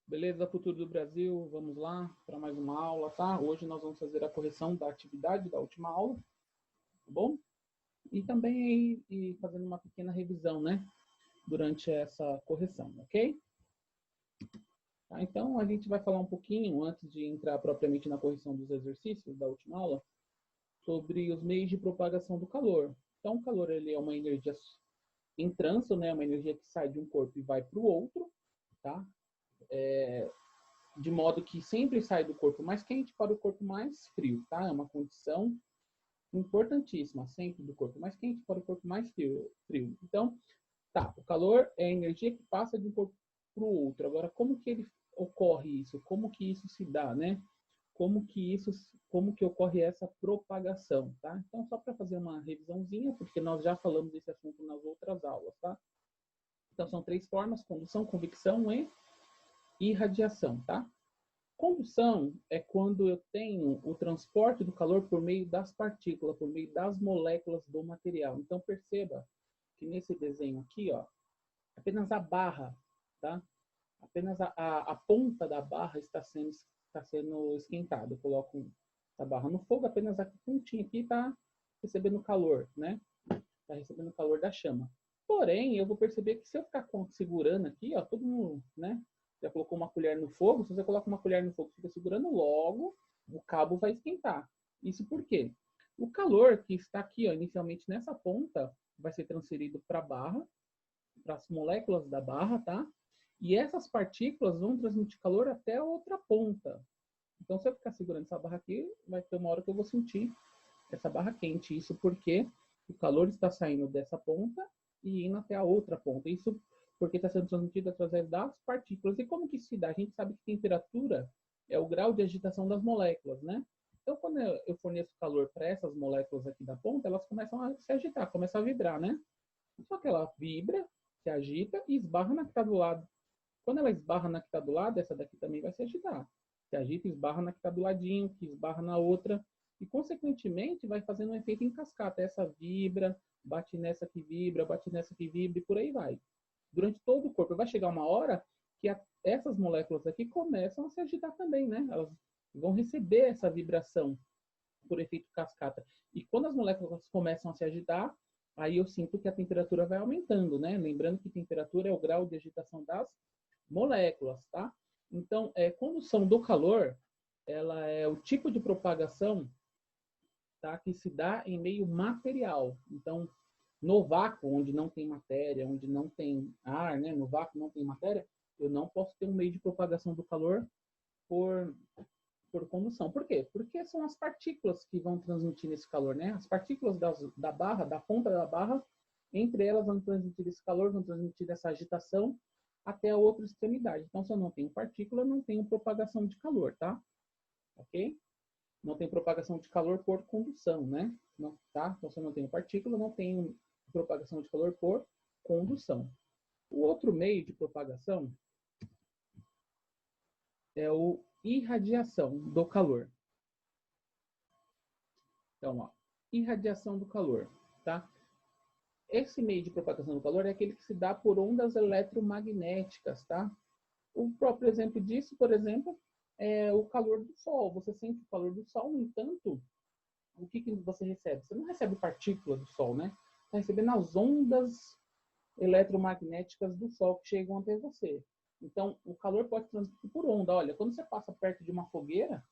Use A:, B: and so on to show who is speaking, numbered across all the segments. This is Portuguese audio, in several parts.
A: Beleza, Futuro do Brasil, vamos lá para mais uma aula, tá? Hoje nós vamos fazer a correção da atividade da última aula, tá bom? E também fazendo uma pequena revisão, né? Durante essa correção, ok? Tá, então, a gente vai falar um pouquinho, antes de entrar propriamente na correção dos exercícios da última aula, sobre os meios de propagação do calor. Então, o calor ele é uma energia em trânsito, né? Uma energia que sai de um corpo e vai para o outro, tá? De modo que sempre sai do corpo mais quente para o corpo mais frio, tá? É uma condição importantíssima, sempre do corpo mais quente para o corpo mais frio. Então, tá, o calor é a energia que passa de um corpo para o outro. Agora, como que ele ocorre isso? Como que isso se dá, né? Como que ocorre essa propagação, tá? Então, só para fazer uma revisãozinha, porque nós já falamos desse assunto nas outras aulas, tá? Então, são três formas: condução, convecção e irradiação, tá? Condução é quando eu tenho o transporte do calor por meio das partículas, por meio das moléculas do material. Então, perceba que nesse desenho aqui, ó, apenas a barra, tá? Apenas a ponta da barra está sendo esquentada. Eu coloco a barra no fogo, apenas a pontinha aqui está recebendo calor, né? Está recebendo calor da chama. Porém, eu vou perceber que se eu ficar segurando aqui, ó, todo mundo, né? Já colocou uma colher no fogo, se você coloca uma colher no fogo e fica segurando, logo o cabo vai esquentar. Isso por quê? O calor que está aqui, ó, inicialmente nessa ponta, vai ser transferido para a barra, para as moléculas da barra, tá? E essas partículas vão transmitir calor até a outra ponta. Então, se eu ficar segurando essa barra aqui, vai ter uma hora que eu vou sentir essa barra quente. Isso porque o calor está saindo dessa ponta e indo até a outra ponta. Isso porque está sendo transmitido através das partículas. E como que isso se dá? A gente sabe que temperatura é o grau de agitação das moléculas, né? Então, quando eu forneço calor para essas moléculas aqui da ponta, elas começam a se agitar, começam a vibrar, né? Só que ela vibra, se agita e esbarra na que está do lado. Quando ela esbarra na que está do lado, essa daqui também vai se agitar. Se agita e esbarra na que está do ladinho, que esbarra na outra. E, consequentemente, vai fazendo um efeito em cascata. Essa vibra, bate nessa que vibra, bate nessa que vibra, e por aí vai. Durante todo o corpo. Vai chegar uma hora que essas moléculas aqui começam a se agitar também, né? Elas vão receber essa vibração por efeito cascata. E quando as moléculas começam a se agitar, aí eu sinto que a temperatura vai aumentando, né? Lembrando que temperatura é o grau de agitação das moléculas, tá? Então, condução do calor, ela é o tipo de propagação, tá, que se dá em meio material. Então, no vácuo, onde não tem matéria, onde não tem ar, né? No vácuo não tem matéria, eu não posso ter um meio de propagação do calor por, por condução. Por quê? Porque são as partículas que vão transmitir esse calor, né? As partículas da barra, da ponta da barra, entre elas vão transmitir esse calor, vão transmitir essa agitação até a outra extremidade. Então, se eu não tenho partícula, eu não tenho propagação de calor, tá? Ok? Não tem propagação de calor por condução, né? Não, tá? Então, se eu não tenho partícula, não tenho propagação de calor por condução. O outro meio de propagação é o irradiação do calor. Então, ó, irradiação do calor, tá? Esse meio de propagação do calor é aquele que se dá por ondas eletromagnéticas, tá? O próprio exemplo disso, por exemplo, é o calor do Sol. Você sente o calor do Sol, no entanto, o que você recebe? Você não recebe partícula do Sol, né? Está recebendo as ondas eletromagnéticas do Sol que chegam até você. Então, o calor pode transmitir por onda. Olha, quando você passa perto de uma fogueira,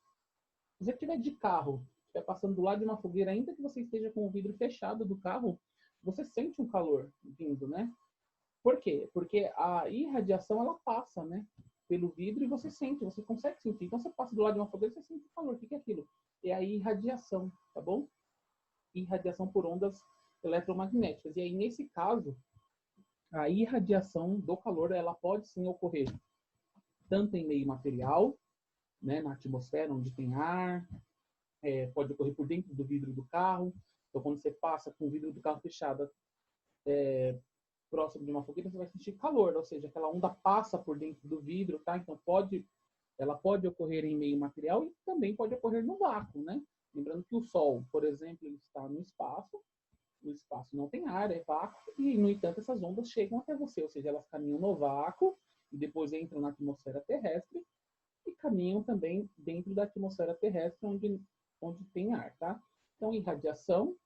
A: se você estiver de carro, estiver passando do lado de uma fogueira, ainda que você esteja com o vidro fechado do carro, você sente um calor vindo, né? Por quê? Porque a irradiação, ela passa, né? Pelo vidro e você sente, você consegue sentir. Então, você passa do lado de uma fogueira, você sente o calor. O que é aquilo? É a irradiação, tá bom? Irradiação por ondas eletromagnéticas. E aí, nesse caso, a irradiação do calor, ela pode sim ocorrer tanto em meio material, né, na atmosfera, onde tem ar, pode ocorrer por dentro do vidro do carro. Então, quando você passa com o vidro do carro fechado próximo de uma fogueira, você vai sentir calor, ou seja, aquela onda passa por dentro do vidro, tá? Então, ela pode ocorrer em meio material e também pode ocorrer no vácuo, né? Lembrando que o Sol, por exemplo, ele está no espaço não tem ar, é vácuo, e, no entanto, essas ondas chegam até você, ou seja, elas caminham no vácuo e depois entram na atmosfera terrestre e caminham também dentro da atmosfera terrestre onde tem ar, tá? Então, irradiação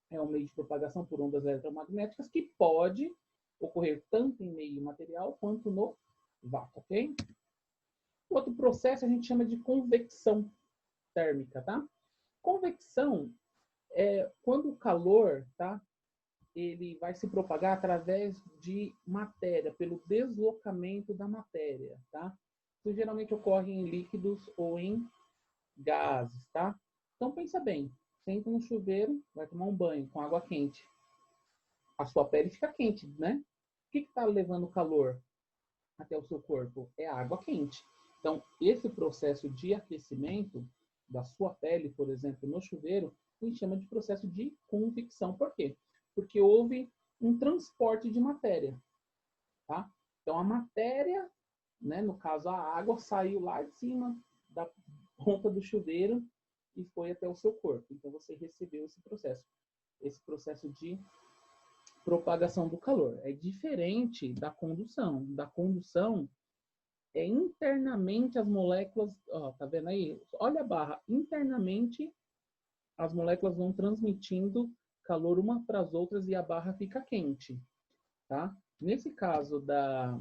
A: é um meio de propagação por ondas eletromagnéticas que pode ocorrer tanto em meio material quanto no vácuo, ok? Outro processo a gente chama de convecção térmica, tá? Convecção é quando o calor, tá? Ele vai se propagar através de matéria, pelo deslocamento da matéria, tá? Isso geralmente ocorre em líquidos ou em gases, tá? Então pensa bem, você entra no chuveiro, vai tomar um banho com água quente. A sua pele fica quente, né? O que está levando calor até o seu corpo? É a água quente. Então, esse processo de aquecimento da sua pele, por exemplo, no chuveiro, a gente chama de processo de convecção. Por quê? Porque houve um transporte de matéria, tá? Então, a matéria, né, no caso a água, saiu lá de cima da ponta do chuveiro e foi até o seu corpo. Então, você recebeu esse processo de propagação do calor. É diferente da condução. Da condução, é internamente as moléculas, ó, tá vendo aí? Olha a barra, internamente as moléculas vão transmitindo calor uma para as outras e a barra fica quente, tá? Nesse caso da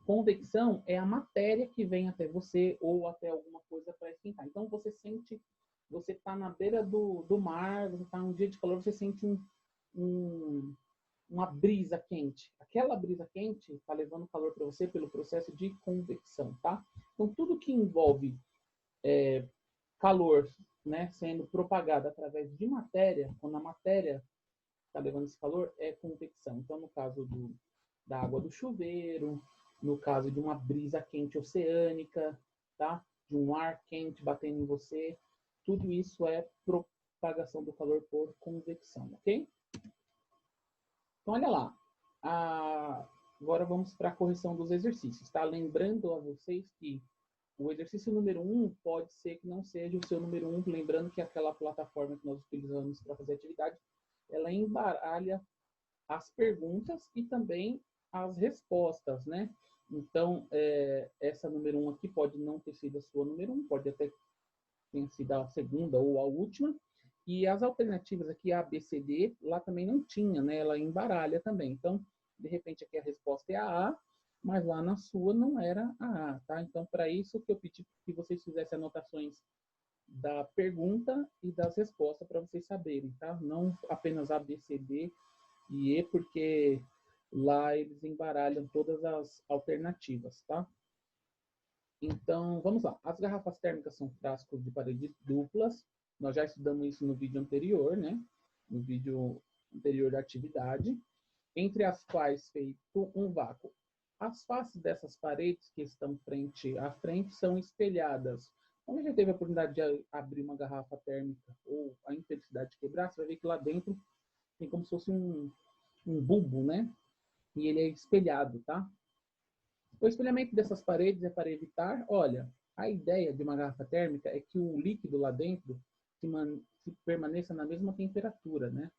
A: convecção, é a matéria que vem até você ou até alguma coisa para esquentar. Então você sente, você está na beira do mar, você está num dia de calor, você sente uma brisa quente. Aquela brisa quente está levando calor para você pelo processo de convecção, tá? Então, tudo que envolve calor, né, sendo propagado através de matéria, quando a matéria está levando esse calor, é convecção. Então, no caso da água do chuveiro, no caso de uma brisa quente oceânica, tá? De um ar quente batendo em você, tudo isso é propagação do calor por convecção, ok? Então, olha lá. Agora vamos para a correção dos exercícios, tá? Lembrando a vocês que o exercício número 1 pode ser que não seja o seu número 1, lembrando que aquela plataforma que nós utilizamos para fazer atividade, ela embaralha as perguntas e também as respostas, né? Então, essa número 1 aqui pode não ter sido a sua número 1, pode até ter sido a segunda ou a última. E as alternativas aqui, A, B, C, D, lá também não tinha, né? Ela embaralha também. Então, de repente, aqui a resposta é a A, mas lá na sua não era a A, tá? Então, para isso que eu pedi que vocês fizessem anotações da pergunta e das respostas para vocês saberem, tá? Não apenas A, B, C, D e E, porque lá eles embaralham todas as alternativas, tá? Então, vamos lá. As garrafas térmicas são frascos de paredes duplas. Nós já estudamos isso no vídeo anterior, né? No vídeo anterior da atividade. Entre as quais feito um vácuo. As faces dessas paredes que estão frente a frente são espelhadas. Quando a gente teve a oportunidade de abrir uma garrafa térmica ou a infelicidade de quebrar, você vai ver que lá dentro tem como se fosse um bulbo, né? E ele é espelhado, tá? O espelhamento dessas paredes é para evitar, olha, a ideia de uma garrafa térmica é que o líquido lá dentro se permaneça na mesma temperatura, né?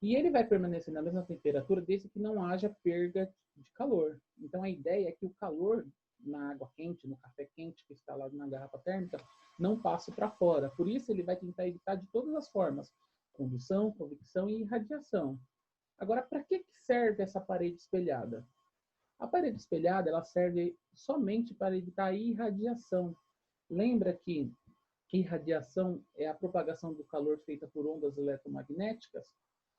A: E ele vai permanecer na mesma temperatura desde que não haja perda de calor. Então, a ideia é que o calor na água quente, no café quente que está lá na garrafa térmica, não passe para fora. Por isso, ele vai tentar evitar de todas as formas: condução, convecção e irradiação. Agora, para que serve essa parede espelhada? A parede espelhada ela serve somente para evitar a irradiação. Lembra que irradiação é a propagação do calor feita por ondas eletromagnéticas?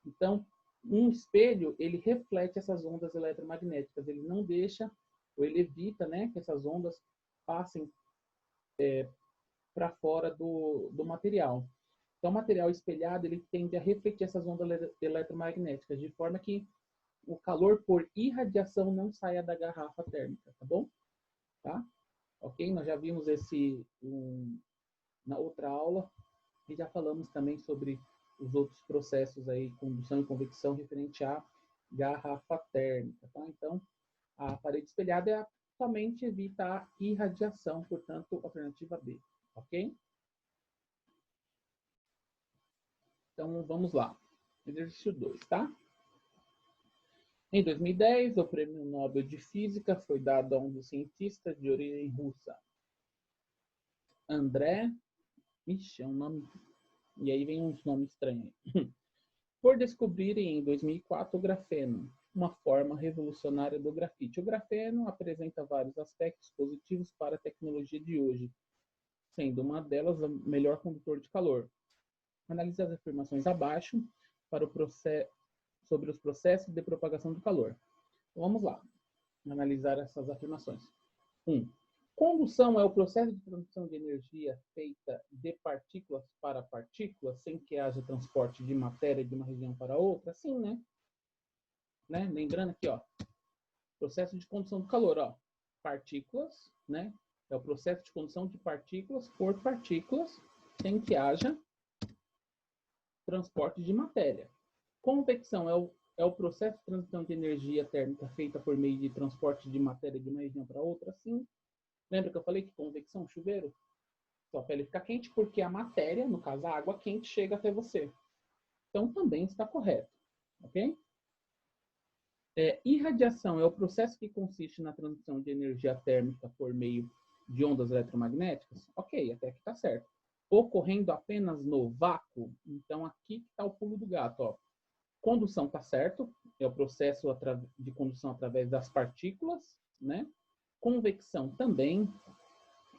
A: Então, um espelho, ele reflete essas ondas eletromagnéticas, ele não deixa, ou ele evita, né, que essas ondas passem para fora do material. Então, o material espelhado, ele tende a refletir essas ondas eletromagnéticas, de forma que o calor por irradiação não saia da garrafa térmica, tá bom? Tá? Ok? Nós já vimos na outra aula e já falamos também sobre os outros processos aí, condução e convecção referente à garrafa térmica, tá? Então, a parede espelhada somente evita a irradiação, portanto, alternativa B, ok? Então, vamos lá. Exercício 2, tá? Em 2010, o Prêmio Nobel de Física foi dado a um dos cientistas de origem russa, André... Ixi, é um nome... E aí vem uns nomes estranhos. Por descobrirem em 2004 o grafeno, uma forma revolucionária do grafite. O grafeno apresenta vários aspectos positivos para a tecnologia de hoje, sendo uma delas o melhor condutor de calor. Analise as afirmações abaixo para sobre os processos de propagação do calor. Então, vamos lá, analisar essas afirmações. 1. Condução é o processo de transmissão de energia feita de partículas para partículas, sem que haja transporte de matéria de uma região para outra? Sim, né? Lembrando aqui, ó, processo de condução do calor, ó, partículas, né? É o processo de condução de partículas por partículas, sem que haja transporte de matéria. Convecção é o processo de transmissão de energia térmica feita por meio de transporte de matéria de uma região para outra? Sim. Lembra que eu falei que convecção, chuveiro? Sua pele fica quente porque a matéria, no caso a água quente, chega até você. Então também está correto, ok? Irradiação é o processo que consiste na transmissão de energia térmica por meio de ondas eletromagnéticas? Ok, até aqui está certo. Ocorrendo apenas no vácuo? Então aqui está o pulo do gato, ó. Condução está certo, é o processo de condução através das partículas, né? Convecção também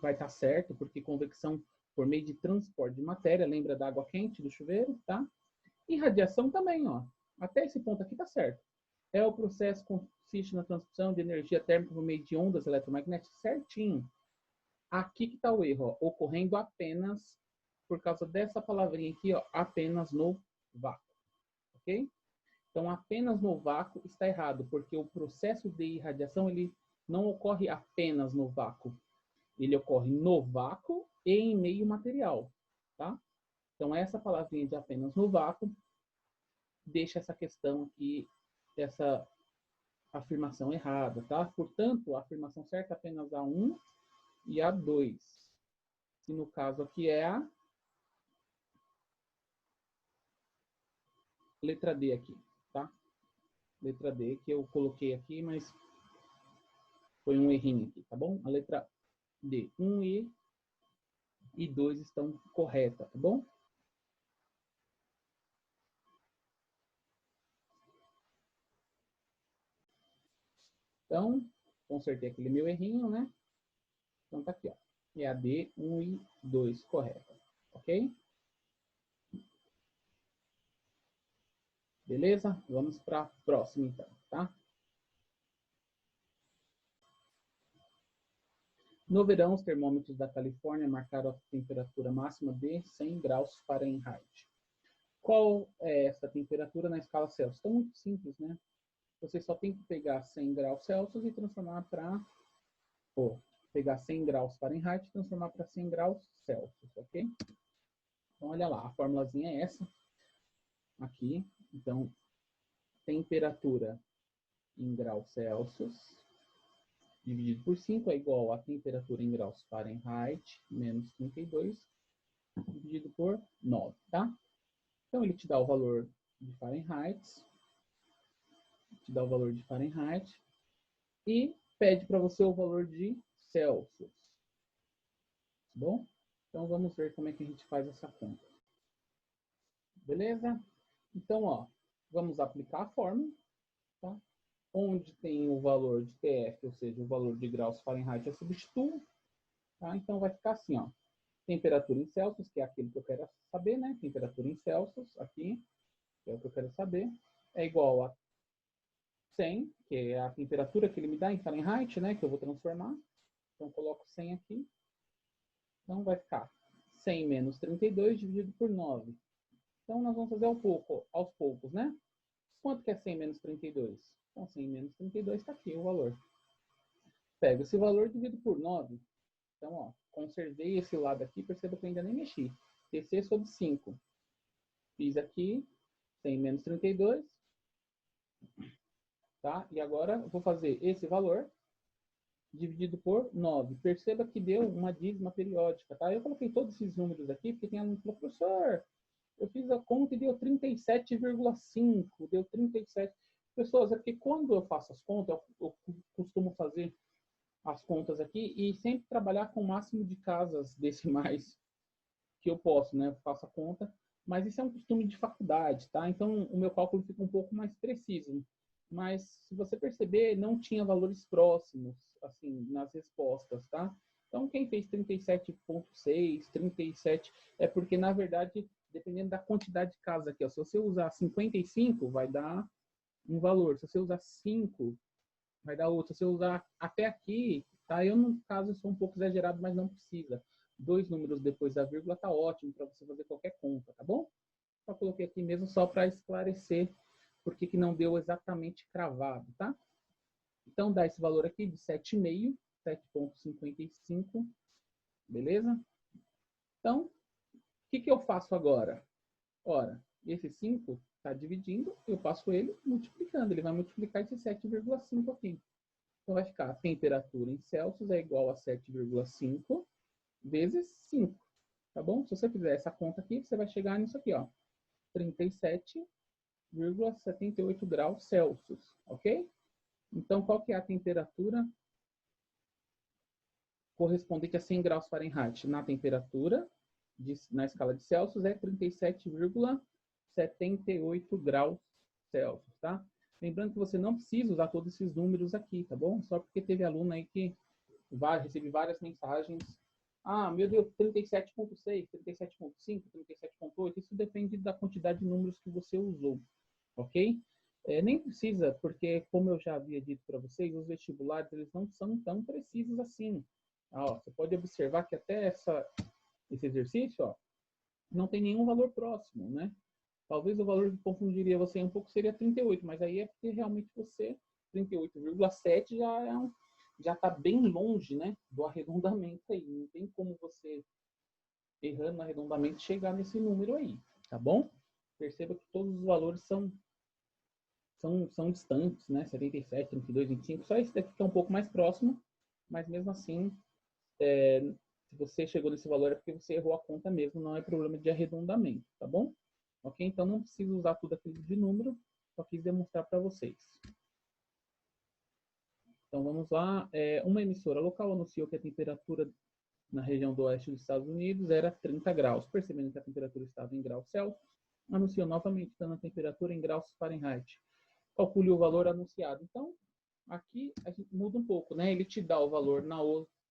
A: vai estar certo, porque convecção por meio de transporte de matéria, lembra da água quente do chuveiro, tá? E radiação também, ó. Até esse ponto aqui tá certo. É o processo que consiste na transmissão de energia térmica por meio de ondas eletromagnéticas, certinho. Aqui que tá o erro, ó, ocorrendo apenas por causa dessa palavrinha aqui, ó, apenas no vácuo, ok? Então, apenas no vácuo está errado, porque o processo de irradiação ele não ocorre apenas no vácuo. Ele ocorre no vácuo e em meio material, tá? Então, essa palavrinha de apenas no vácuo deixa essa questão aqui, essa afirmação errada, tá? Portanto, a afirmação certa é apenas a 1 e a 2. Que no caso aqui é a letra D aqui, tá? Letra D que eu coloquei aqui, mas foi um errinho aqui, tá bom? A letra D, 1 e 2 estão corretas, tá bom? Então, consertei aquele meu errinho, né? Então tá aqui, ó. É a D, 1 e 2 correta, ok? Beleza? Vamos para a próxima então, tá? No verão, os termômetros da Califórnia marcaram a temperatura máxima de 100 graus Fahrenheit. Qual é essa temperatura na escala Celsius? Então, muito simples, né? Você só tem que pegar 100 graus Celsius e transformar para... pegar 100 graus Fahrenheit e transformar para 100 graus Celsius, ok? Então, olha lá, a formulazinha é essa. Aqui, então, temperatura em graus Celsius dividido por 5 é igual a temperatura em graus Fahrenheit menos 32 dividido por 9, tá? Então, ele te dá o valor de Fahrenheit, e pede para você o valor de Celsius, tá bom? Então, vamos ver como é que a gente faz essa conta. Beleza? Então, ó, vamos aplicar a fórmula, tá? Onde tem o valor de TF, ou seja, o valor de graus Fahrenheit, eu substituo, tá? Então, vai ficar assim, ó. Temperatura em Celsius, que é aquilo que eu quero saber, né? Temperatura em Celsius, aqui, que é o que eu quero saber, é igual a 100, que é a temperatura que ele me dá em Fahrenheit, né? Que eu vou transformar. Então, coloco 100 aqui. Então, vai ficar 100 menos 32 dividido por 9. Então, nós vamos fazer aos poucos, né? Quanto que é 100 menos 32? Então, 100 menos 32 está aqui o valor. Pego esse valor e divido por 9. Então, ó, conservei esse lado aqui, perceba que eu ainda nem mexi. TC sobre 5. Fiz aqui 100 menos 32. Tá? E agora eu vou fazer esse valor dividido por 9. Perceba que deu uma dízima periódica, tá? Eu coloquei todos esses números aqui porque tem aluno que falou, professor, eu fiz a conta e deu 37,5, deu 37. Pessoas, é porque quando eu faço as contas, eu costumo fazer as contas aqui e sempre trabalhar com o máximo de casas decimais que eu posso, né? Eu faço a conta, mas isso é um costume de faculdade, tá? Então, o meu cálculo fica um pouco mais preciso. Mas, se você perceber, não tinha valores próximos, assim, nas respostas, tá? Então, quem fez 37,6, 37, é porque, na verdade, dependendo da quantidade de casas aqui, ó, se você usar 55, vai dar um valor. Se você usar 5, vai dar outro. Se você usar até aqui, tá? Eu, no caso, sou um pouco exagerado, mas não precisa. 2 números depois da vírgula tá ótimo para você fazer qualquer conta, tá bom? Só coloquei aqui mesmo só para esclarecer por que não deu exatamente cravado, tá? Então, dá esse valor aqui de 7,5, 7,55, beleza? Então, o que eu faço agora? Ora, esse 5 está dividindo, eu passo ele multiplicando. Ele vai multiplicar esse 7,5 aqui. Então, vai ficar a temperatura em Celsius é igual a 7,5 vezes 5, tá bom? Se você fizer essa conta aqui, você vai chegar nisso aqui, ó, 37,78 graus Celsius, ok? Então, qual que é a temperatura correspondente a 100 graus Fahrenheit? Na temperatura, na escala de Celsius, é 37,78 graus Celsius, tá? Lembrando que você não precisa usar todos esses números aqui, tá bom? Só porque teve aluno aí que recebi várias mensagens. Ah, meu Deus, 37,6, 37,5, 37,8. Isso depende da quantidade de números que você usou, ok? Nem precisa, porque como eu já havia dito para vocês, os vestibulares eles não são tão precisos assim. Ó, você pode observar que até esse exercício, ó, não tem nenhum valor próximo, né? Talvez o valor que confundiria você um pouco seria 38, mas aí é porque realmente você 38,7 já está bem longe, né, do arredondamento aí. Não tem como você, errando no arredondamento, chegar nesse número aí, tá bom? Perceba que todos os valores são distantes, né? 77, 32, 25. Só esse daqui que é um pouco mais próximo, mas mesmo assim, se você chegou nesse valor é porque você errou a conta mesmo, não é problema de arredondamento, tá bom? Ok? Então não precisa usar tudo aquilo de número, só quis demonstrar para vocês. Então vamos lá. Uma emissora local anunciou que a temperatura na região do oeste dos Estados Unidos era 30 graus. Percebendo que a temperatura estava em graus Celsius, anunciou novamente dando a temperatura em graus Fahrenheit. Calcule o valor anunciado. Então, aqui a gente muda um pouco, né? Ele te dá o valor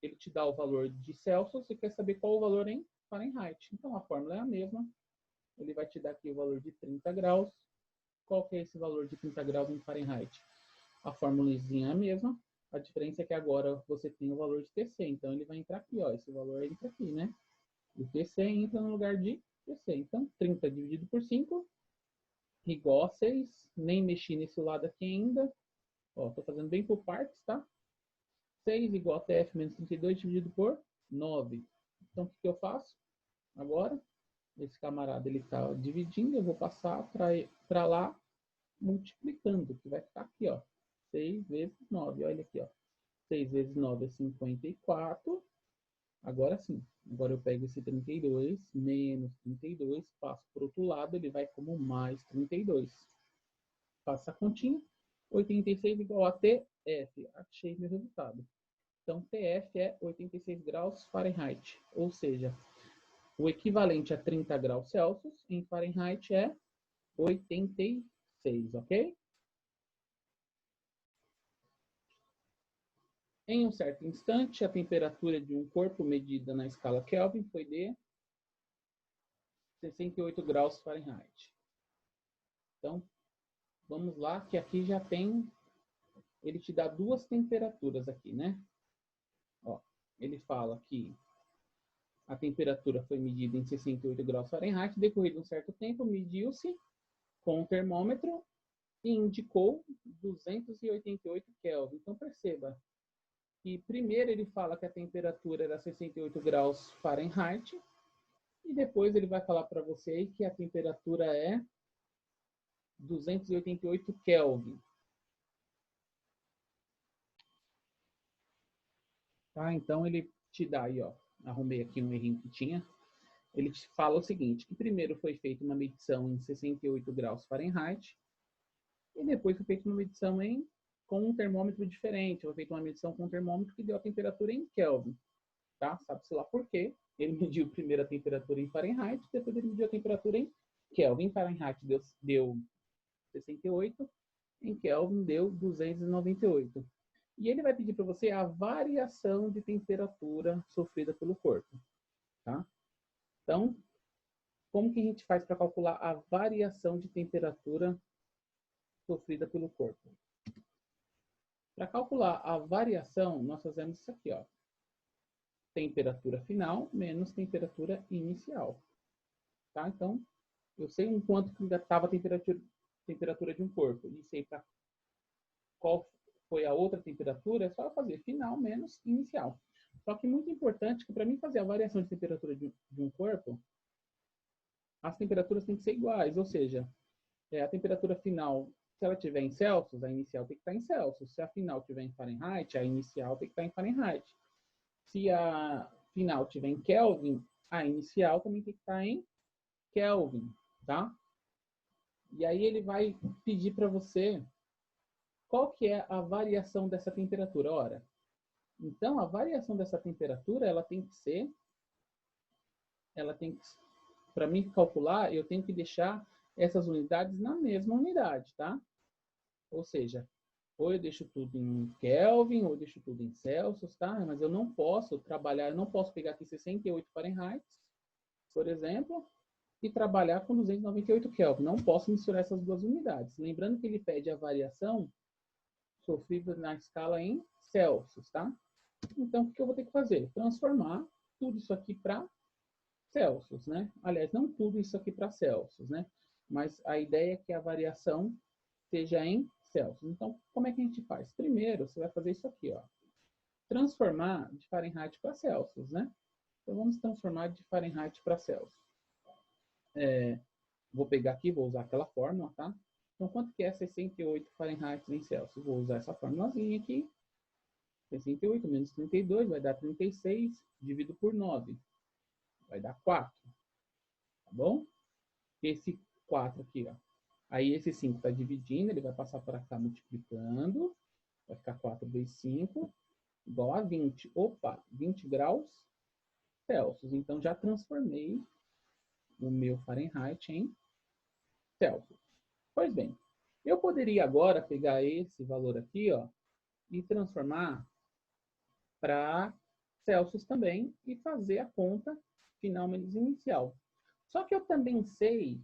A: ele te dá o valor de Celsius e quer saber qual o valor em Fahrenheit. Então a fórmula é a mesma. Ele vai te dar aqui o valor de 30 graus. Qual que é esse valor de 30 graus em Fahrenheit? A formulazinha é a mesma. A diferença é que agora você tem o valor de TC. Então ele vai entrar aqui, ó. Esse valor entra aqui, né? O TC entra no lugar de TC. Então 30 dividido por 5 igual a 6. Nem mexi nesse lado aqui ainda. Ó, tô fazendo bem por partes, tá? 6 igual a TF menos 32 dividido por 9. Então, o que eu faço agora? Esse camarada, ele está dividindo, eu vou passar para lá, multiplicando, que vai ficar aqui, ó. 6 vezes 9, olha aqui, ó. 6 vezes 9 é 54. Agora sim, agora eu pego esse 32, menos 32, passo para o outro lado, ele vai como mais 32. Faço a continha. 86 igual a TF. Achei meu resultado. Então, TF é 86 graus Fahrenheit. Ou seja, o equivalente a 30 graus Celsius em Fahrenheit é 86, ok? Em um certo instante, a temperatura de um corpo medida na escala Kelvin foi de 68 graus Fahrenheit. Então, vamos lá, que aqui já tem... Ele te dá duas temperaturas aqui, né? Ó, ele fala que a temperatura foi medida em 68 graus Fahrenheit. Decorrido um certo tempo, mediu-se com o termômetro e indicou 288 Kelvin. Então, perceba que primeiro ele fala que a temperatura era 68 graus Fahrenheit e depois ele vai falar para você que a temperatura é 288 Kelvin. Tá? Então, ele te dá aí, ó, arrumei aqui um errinho que tinha. Ele te fala o seguinte, que primeiro foi feita uma medição em 68 graus Fahrenheit, E depois foi feita uma medição com um termômetro diferente. Foi feita uma medição com um termômetro que deu a temperatura em Kelvin. Tá? Sabe-se lá por quê. Ele mediu primeiro a temperatura em Fahrenheit, depois ele mediu a temperatura em Kelvin. Em Fahrenheit deu 68, em Kelvin deu 298. E ele vai pedir para você a variação de temperatura sofrida pelo corpo. Tá? Então, como que a gente faz para calcular a variação de temperatura sofrida pelo corpo? Para calcular a variação, nós fazemos isso aqui, ó. Temperatura final menos temperatura inicial. Tá? Então, eu sei um quanto que estava a temperatura de um corpo e sei para qual foi a outra temperatura, é só eu fazer final menos inicial. Só que muito importante que para mim fazer a variação de temperatura de um corpo, as temperaturas têm que ser iguais, ou seja, a temperatura final, se ela estiver em Celsius, a inicial tem que estar em Celsius. Se a final estiver em Fahrenheit, a inicial tem que estar em Fahrenheit. Se a final estiver em Kelvin, a inicial também tem que estar em Kelvin, tá? E aí ele vai pedir para você qual que é a variação dessa temperatura. Ora, então a variação dessa temperatura, ela tem que, para mim calcular, eu tenho que deixar essas unidades na mesma unidade, tá? Ou seja, ou eu deixo tudo em Kelvin, ou eu deixo tudo em Celsius, tá? Mas eu não posso trabalhar, eu não posso pegar aqui 68 Fahrenheit, por exemplo, e trabalhar com 298 Kelvin. Não posso misturar essas duas unidades. Lembrando que ele pede a variação sofrida na escala em Celsius, tá? Então, o que eu vou ter que fazer? Transformar tudo isso aqui para Celsius, né? Aliás, não tudo isso aqui para Celsius, né? Mas a ideia é que a variação seja em Celsius. Então, como é que a gente faz? Primeiro, você vai fazer isso aqui, ó. Transformar de Fahrenheit para Celsius, né? Então, vamos transformar de Fahrenheit para Celsius. Vou pegar aqui, vou usar aquela fórmula, tá? Então, quanto que é 68 Fahrenheit em Celsius? Vou usar essa formulazinha aqui. 68 menos 32 vai dar 36, dividido por 9. Vai dar 4. Tá bom? Esse 4 aqui, ó. Aí esse 5 está dividindo, ele vai passar para cá multiplicando. Vai ficar 4 vezes 5, igual a 20. Opa, 20 graus Celsius. Então, já transformei o meu Fahrenheit em Celsius. Pois bem, eu poderia agora pegar esse valor aqui, ó, e transformar para Celsius também e fazer a conta final menos inicial. Só que eu também sei,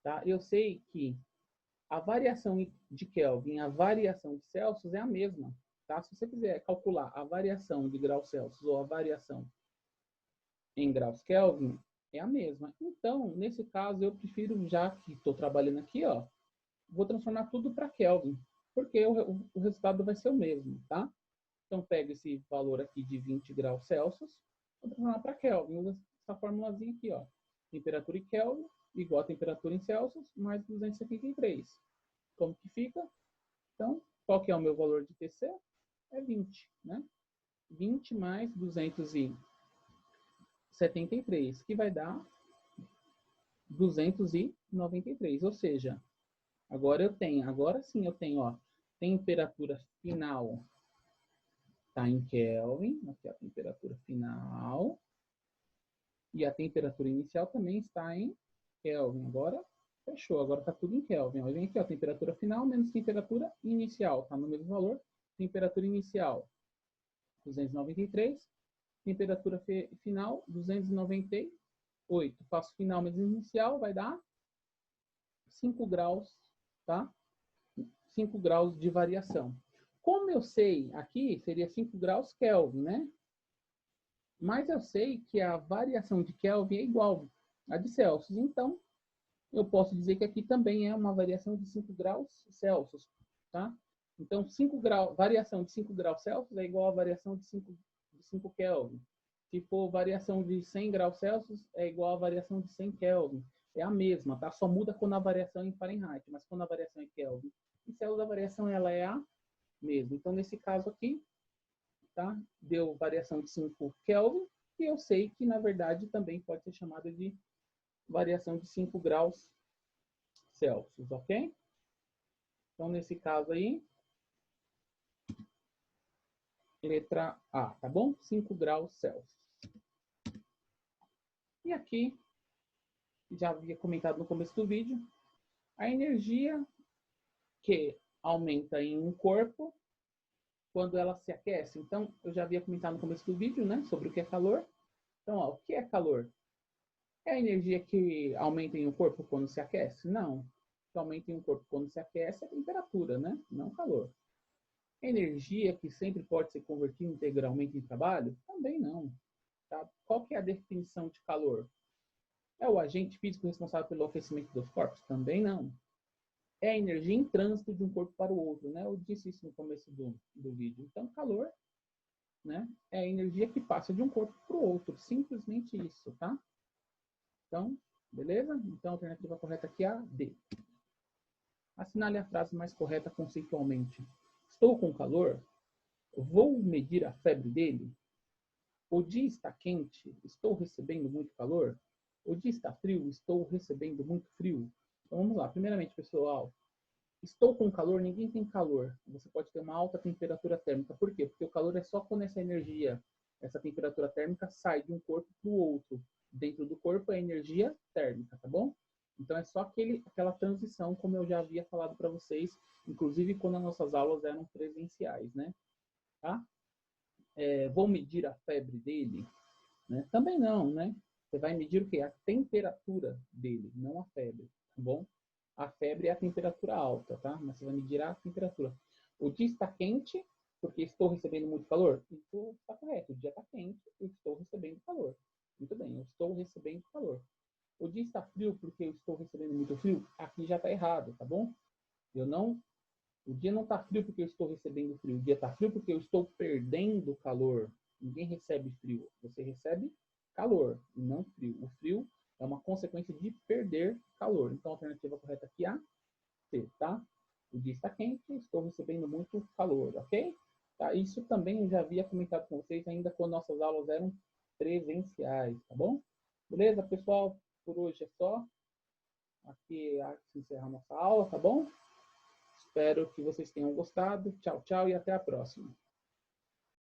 A: tá? Eu sei que a variação de Kelvin e a variação de Celsius é a mesma, tá? Se você quiser calcular a variação de graus Celsius ou a variação em graus Kelvin, é a mesma. Então, nesse caso, eu prefiro, já que estou trabalhando aqui, ó, vou transformar tudo para Kelvin, porque o resultado vai ser o mesmo, tá? Então, pego esse valor aqui de 20 graus Celsius, vou transformar para Kelvin. Usa essa formulazinha aqui, ó. Temperatura em Kelvin igual a temperatura em Celsius mais 273. Como que fica? Então, qual que é o meu valor de TC? É 20, né? 20 mais 273, que vai dar 293. Ou seja, agora sim eu tenho, ó, temperatura final está em Kelvin, aqui a temperatura final, e a temperatura inicial também está em Kelvin. Agora, fechou, agora está tudo em Kelvin. Vem aqui, ó, temperatura final menos temperatura inicial, está no mesmo valor. Temperatura inicial, 293. Temperatura final, 298. Faço final menos inicial, vai dar 5 graus, tá? 5 graus de variação. Como eu sei, aqui seria 5 graus Kelvin, né? Mas eu sei que a variação de Kelvin é igual à de Celsius. Então, eu posso dizer que aqui também é uma variação de 5 graus Celsius, tá? Então, variação de 5 graus Celsius é igual a variação de 5 Kelvin. Se for variação de 100 graus Celsius, é igual a variação de 100 Kelvin. É a mesma, tá? Só muda quando a variação é em Fahrenheit, mas quando a variação é em Kelvin. E Celsius, a variação ela é a mesma. Então, nesse caso aqui, tá? Deu variação de 5 Kelvin, e eu sei que, na verdade, também pode ser chamada de variação de 5 graus Celsius, ok? Então, nesse caso aí, letra A, tá bom? 5 graus Celsius. E aqui, já havia comentado no começo do vídeo, a energia que aumenta em um corpo quando ela se aquece. Então, eu já havia comentado no começo do vídeo, né, sobre o que é calor. Então, ó, o que é calor? É a energia que aumenta em um corpo quando se aquece? Não. O que aumenta em um corpo quando se aquece é a temperatura, né? Não calor. Energia que sempre pode ser convertida integralmente em trabalho? Também não. Tá? Qual que é a definição de calor? É o agente físico responsável pelo aquecimento dos corpos? Também não. É a energia em trânsito de um corpo para o outro, né? Eu disse isso no começo do vídeo. Então, calor, né, é a energia que passa de um corpo para o outro. Simplesmente isso, tá? Então, beleza? Então, a alternativa correta aqui é a D. Assinale a frase mais correta conceitualmente. Estou com calor? Vou medir a febre dele? O dia está quente? Estou recebendo muito calor? O dia está frio? Estou recebendo muito frio? Então, vamos lá. Primeiramente, pessoal, estou com calor? Ninguém tem calor. Você pode ter uma alta temperatura térmica. Por quê? Porque o calor é só quando essa energia, essa temperatura térmica sai de um corpo para o outro. Dentro do corpo é energia térmica, tá bom? Então é só aquela transição, como eu já havia falado para vocês, inclusive quando as nossas aulas eram presenciais, né? Tá? Vou medir a febre dele? Né? Também não, né? Você vai medir o quê? A temperatura dele, não a febre, tá bom? A febre é a temperatura alta, tá? Mas você vai medir a temperatura. O dia está quente porque estou recebendo muito calor? Isso está correto. O dia está quente e estou recebendo calor. Muito bem, eu estou recebendo calor. O dia está frio porque eu estou recebendo muito frio? Aqui já está errado, tá bom? O dia não está frio porque eu estou recebendo frio. O dia está frio porque eu estou perdendo calor. Ninguém recebe frio. Você recebe calor e não frio. O frio é uma consequência de perder calor. Então, a alternativa correta aqui é a C, tá? O dia está quente, estou recebendo muito calor, ok? Tá? Isso também eu já havia comentado com vocês ainda quando nossas aulas eram presenciais, tá bom? Beleza, pessoal? Por hoje é só. Aqui se encerra a nossa aula, tá bom? Espero que vocês tenham gostado. Tchau, tchau e até a próxima.